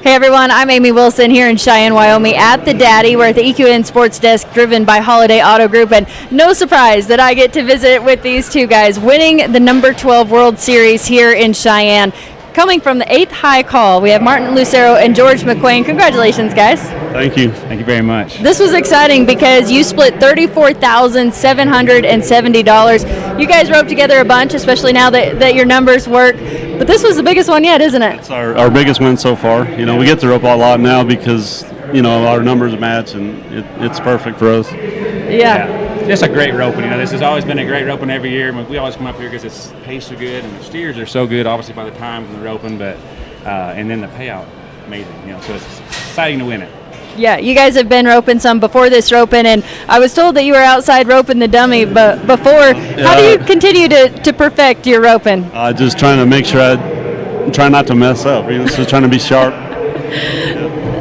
Hey everyone, I'm Amy Wilson here in Cheyenne, Wyoming at the Daddy. We're at the EQN Sports Desk driven by Holiday Auto Group, and no surprise that I get to visit with these two guys winning the number 12 World Series here in Cheyenne. Coming from the 8th high call, we have Martin Lucero and George McQuain. Congratulations, guys. Thank you. Thank you very much. This was exciting because you split $34,770. You guys roped together a bunch, especially now that your numbers work. But this was the biggest one yet, isn't it? It's our biggest win so far. You know, we get to rope a lot now because, you know, our numbers match, and it's perfect for us. Yeah. Just a great roping. You know, this has always been a great roping every year. We always come up here because it's pays so good and the steers are so good, obviously, by the time in the roping, but and then the payout, amazing. You know, so it's exciting to win it. Yeah, you guys have been roping some before this roping, and I was told that you were outside roping the dummy, but before, how do you continue to perfect your roping? Just trying to make sure I try not to mess up. You know, just trying to be sharp.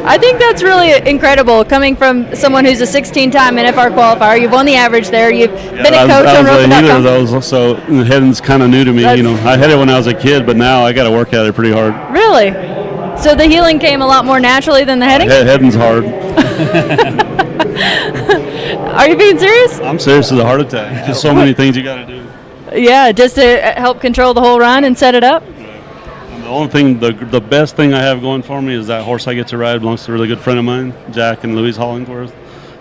I think that's really incredible, coming from someone who's a 16-time NFR qualifier. You've won the average there. You've been a coach on roping.com. Neither of those, so heading's kind of new to me. You know, I had it when I was a kid, but now I got to work at it pretty hard. Really? So the healing came a lot more naturally than the heading? Heading's hard. Are you being serious? I'm serious as a heart attack. Just so many things you got to do. Yeah, just to help control the whole run and set it up? The only thing, the best thing I have going for me is that horse I get to ride belongs to a really good friend of mine, Jack and Louise Hollingsworth,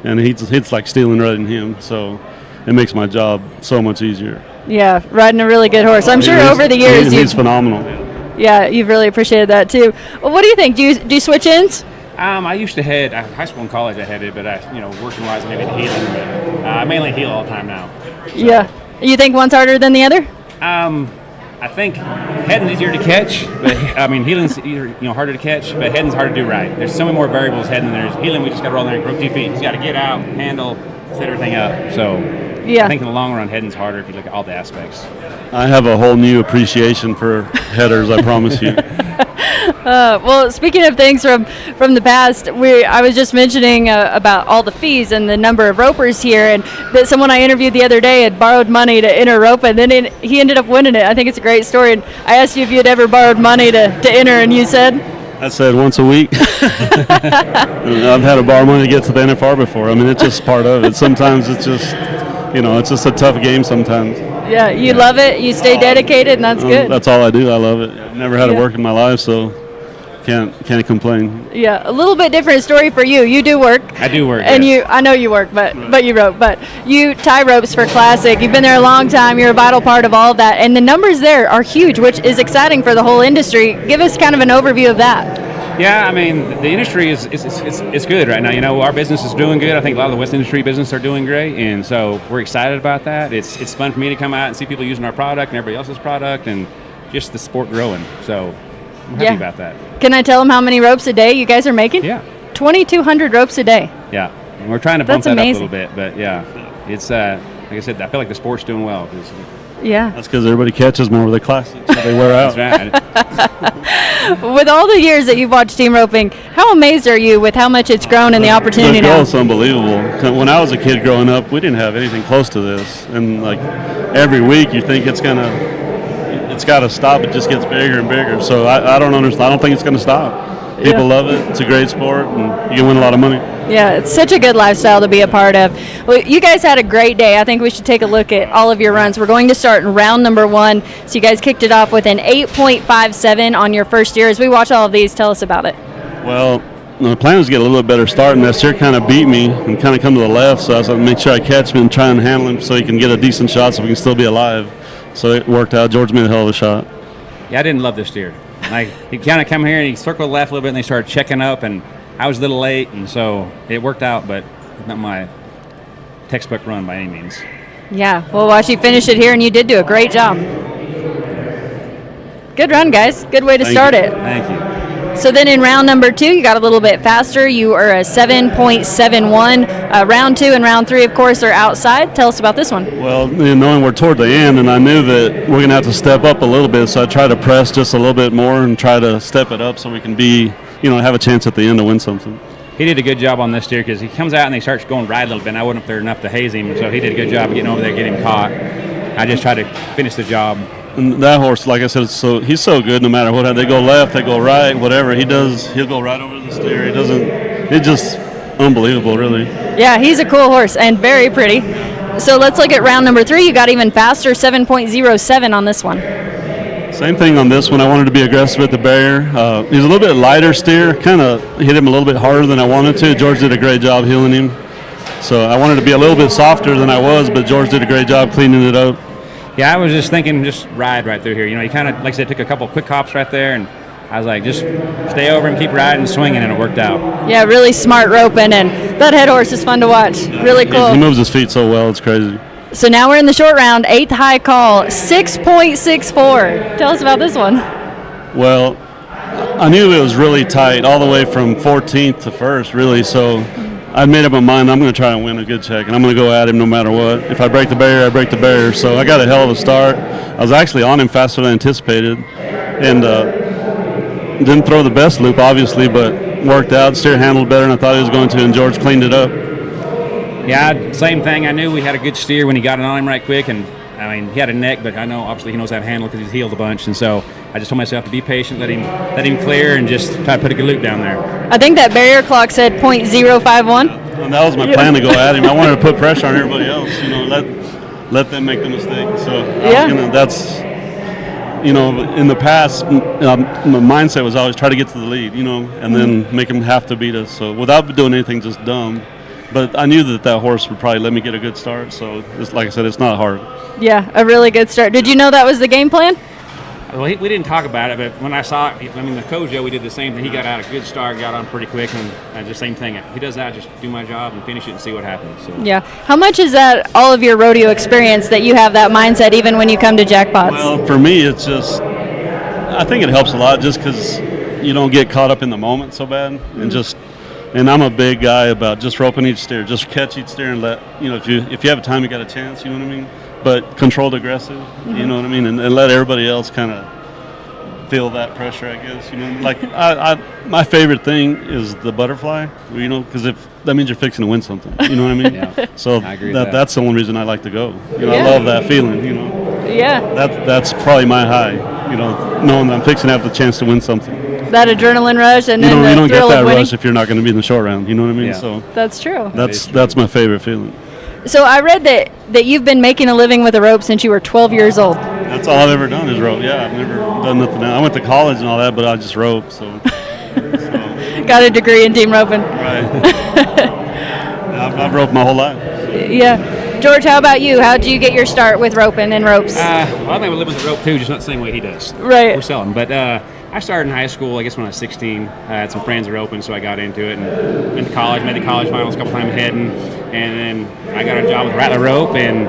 and it's like stealing riding him, so it makes my job so much easier. Yeah, riding a really good horse. I'm sure over the years he's phenomenal. Yeah, you've really appreciated that too. Well, what do you think? Do you switch ins? I used to head high school and college. I headed, but working wise, maybe the healing. But I mainly heel all the time now. So. Yeah, you think one's harder than the other? I think heading's easier to catch, but healing's harder to catch, but heading's hard to do right. There's so many more variables heading than there's healing. We just got to roll in there and rope 2 feet. You just got to get out, handle, set everything up. So yeah. I think in the long run, heading's harder if you look at all the aspects. I have a whole new appreciation for headers, I promise you. Well, speaking of things from the past, I was just mentioning about all the fees and the number of ropers here, and that someone I interviewed the other day had borrowed money to enter rope, and then he ended up winning it. I think it's a great story, and I asked you if you had ever borrowed money to enter, and you said? I said once a week. I've had to borrow money to get to the NFR before. I mean, it's just part of it. Sometimes it's just, it's just a tough game sometimes. Yeah, you love it. You stay dedicated, and that's good. That's all I do. I love it. I've never had to work in my life, so can't complain. Yeah, a little bit different story for you. You do work. I do work. And I know you work, but you rope. But you tie ropes for Classic. You've been there a long time. You're a vital part of all of that, and the numbers there are huge, which is exciting for the whole industry. Give us kind of an overview of that. Yeah, I mean, the industry is good right now. You know, our business is doing good. I think a lot of the West Industry business are doing great, and so we're excited about that. It's fun for me to come out and see people using our product and everybody else's product, and just the sport growing. So I'm happy about that. Can I tell them how many ropes a day you guys are making? Yeah. 2,200 ropes a day. Yeah, and we're trying to bump that up a little bit, but yeah, it's like I said, I feel like the sport's doing well. Yeah. That's because everybody catches more of the classics, so they wear out. That's right. With all the years that you've watched team roping, how amazed are you with how much it's grown and the opportunity now? The growth's unbelievable. When I was a kid growing up, we didn't have anything close to this, and like every week you think it's got to stop. It just gets bigger and bigger. So I don't understand. I don't think it's going to stop. People love it. It's a great sport, and you can win a lot of money. Yeah, it's such a good lifestyle to be a part of. Well, you guys had a great day. I think we should take a look at all of your runs. We're going to start in round number 1. So you guys kicked it off with an 8.57 on your first year. As we watch all of these, tell us about it. Well, the plan was to get a little bit better start, and that steer kind of beat me and kind of come to the left. So I was going to make sure I catch him and try and handle him so he can get a decent shot so we can still be alive. So it worked out. George made a hell of a shot. Yeah, I didn't love this steer. Like, he kind of come here and he circled left a little bit, and they started checking up, and I was a little late, and so it worked out, but it's not my textbook run by any means. Yeah, we'll watch you finish it here, and you did do a great job. Good run, guys. Good way to start it. Thank you. So then in round number 2, you got a little bit faster. You are a 7.71. Round 2 and round 3, of course, are outside. Tell us about this one. Well, knowing we're toward the end, and I knew that we're going to have to step up a little bit, so I tried to press just a little bit more and try to step it up so we can be, have a chance at the end to win something. He did a good job on this steer because he comes out and he starts going right a little bit, and I wasn't up there enough to haze him, so he did a good job of getting over there, getting him caught. I just tried to finish the job. And that horse, like I said, he's so good. No matter what, they go left, they go right, whatever he does, he'll go right over the steer. He doesn't. It's just unbelievable, really. Yeah, he's a cool horse and very pretty. So let's look at round number 3. You got even faster, 7.07 on this one. Same thing on this one. I wanted to be aggressive at the barrier. He's a little bit lighter steer. Kind of hit him a little bit harder than I wanted to. George did a great job heeling him. So I wanted to be a little bit softer than I was, but George did a great job cleaning it up. Yeah, I was just thinking, just ride right through here. You know, he kind of, like I said, took a couple quick hops right there, and I was like, just stay over and keep riding and swinging, and it worked out. Yeah, really smart roping, and that head horse is fun to watch. Really cool. He moves his feet so well, it's crazy. So now we're in the short round, 8th high call, 6.64. Tell us about this one. Well, I knew it was really tight all the way from 14th to 1st, really, so I made up my mind I'm going to try and win a good check, and I'm going to go at him no matter what. If I break the barrier, I break the barrier. So I got a hell of a start. I was actually on him faster than I anticipated, and didn't throw the best loop, obviously, but worked out. Steer handled better than I thought he was going to, and George cleaned it up. Yeah, same thing. I knew we had a good steer when he got it on him right quick, and I mean, he had a neck, but I know obviously he knows how to handle it because he's healed a bunch, and so I just told myself to be patient, let him clear, and just try to put a good loop down there. I think that barrier clock said .051. And that was my plan to go at him. I wanted to put pressure on everybody else, you know, let them make the mistake. So that's, you know, in the past, my mindset was always try to get to the lead, you know, and then make them have to beat us. So without doing anything just dumb. But I knew that horse would probably let me get a good start. So, like I said, it's not hard. Yeah, a really good start. Did you know that was the game plan? Well, we didn't talk about it, but when I saw it, I mean, the Kojo, we did the same thing. He got out a good start, got on pretty quick, and just same thing. If he does that, just do my job and finish it and see what happens. So. Yeah. How much is that all of your rodeo experience that you have that mindset even when you come to jackpots? Well, for me, it's just, I think it helps a lot just because you don't get caught up in the moment so bad and I'm a big guy about just roping each steer, just catch each steer and let, you know, if you have time, you got a chance, you know what I mean? But controlled aggressive, you know what I mean? And let everybody else kind of feel that pressure, I guess, you know? Like, my favorite thing is the butterfly, you know, because if that means you're fixing to win something, you know what I mean? Yeah. So I agree with that. That's the only reason I like to go. You know, I love that feeling, you know? Yeah. That's probably my high, you know, knowing that I'm fixing to have the chance to win something. That adrenaline rush and then you don't the thrill get that of winning. rush if you're not going to be in the short round. You know what I mean? Yeah. So That's true. that's my favorite feeling. So I read that you've been making a living with a rope since you were 12 years old. That's all I've ever done is rope. Yeah, I've never done nothing else. I went to college and all that, but I just rope. So. Got a degree in team roping. Right. I've roped my whole life. Yeah. George, how about you? How did you get your start with roping and ropes? Well, I made a living with the rope too, just not the same way he does. Right. We're selling, but I started in high school, I guess when I was 16. I had some friends that were open, so I got into it and went to college, made the college finals a couple times heading, and then I got a job with Rattler Rope and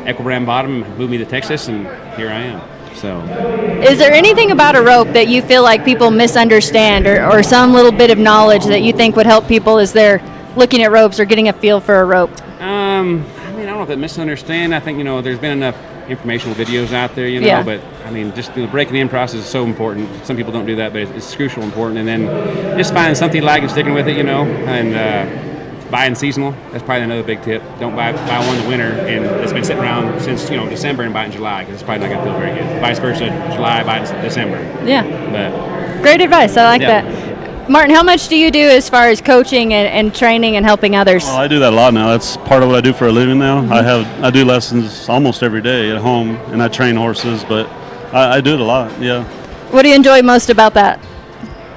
Equibram Bottom, moved me to Texas, and here I am. So, is there anything about a rope that you feel like people misunderstand or some little bit of knowledge that you think would help people as they're looking at ropes or getting a feel for a rope? I mean, I don't know if they misunderstand. I think, you know, there's been enough informational videos out there, you know, but I mean, just the breaking in process is so important. Some people don't do that, but it's crucial important. And then just finding something you like and sticking with it, you know, and buying seasonal. That's probably another big tip. Don't buy one in the winter and it's been sitting around since, you know, December and buy it in July because it's probably not going to feel very good. Vice versa, July, buy it in December. Yeah. But great advice. I like that. Martin, how much do you do as far as coaching and training and helping others? Well, I do that a lot now. That's part of what I do for a living now. I do lessons almost every day at home, and I train horses, but I do it a lot, yeah. What do you enjoy most about that?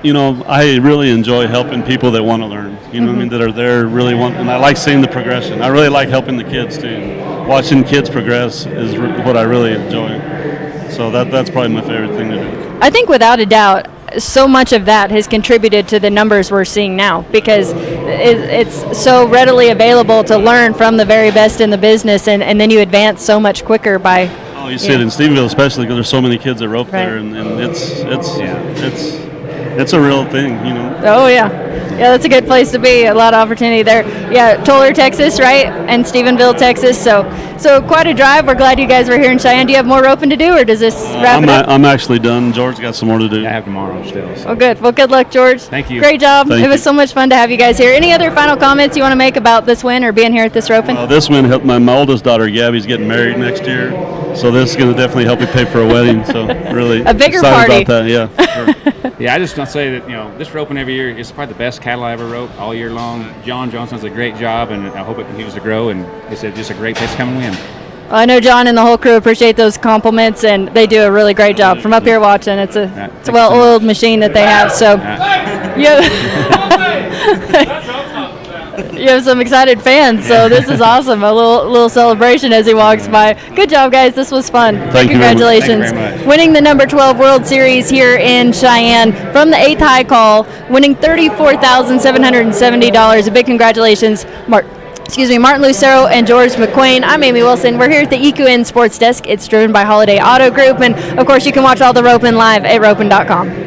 You know, I really enjoy helping people that want to learn, you know what I mean, that are there really and I like seeing the progression. I really like helping the kids, too. Watching kids progress is what I really enjoy. So that's probably my favorite thing to do. I think without a doubt, so much of that has contributed to the numbers we're seeing now because it's so readily available to learn from the very best in the business, and then you advance so much quicker by. Oh, you see it in Stephenville, especially because there's so many kids that rope there, and it's a real thing, you know. Oh yeah. Yeah, that's a good place to be. A lot of opportunity there. Yeah, Toller, Texas, right? And Stephenville, Texas. So quite a drive. We're glad you guys were here in Cheyenne. Do you have more roping to do, or does this wrap it up? I'm actually done. George got some more to do. I have tomorrow still. So. Well, good. Well, good luck, George. Thank you. Great job. Thank it was you. so much fun to have you guys here. Any other final comments you want to make about this win or being here at this roping? This win helped my oldest daughter, Gabby's getting married next year. So this is going to definitely help me pay for a wedding. So really A bigger excited party. about that. Yeah. Yeah, I just want to say that, this roping every year is probably the best cattle I ever roped all year long. John Johnson does a great job, and I hope it continues to grow, and it's just a great place to come and win. Well, I know John and the whole crew appreciate those compliments, and they do a really great job. From up here watching, it's a well-oiled machine that they have. So you have some excited fans. So this is awesome. A little celebration as he walks by. Good job, guys. This was fun. Thank you very much. Congratulations. Thank you very much. Winning the number 12 World Series here in Cheyenne from the 8th high call, winning $34,770. A big congratulations, Martin Lucero and George McQuain. I'm Amy Wilson. We're here at the EQN Sports Desk. It's driven by Holiday Auto Group. And, of course, you can watch all the roping live at roping.com.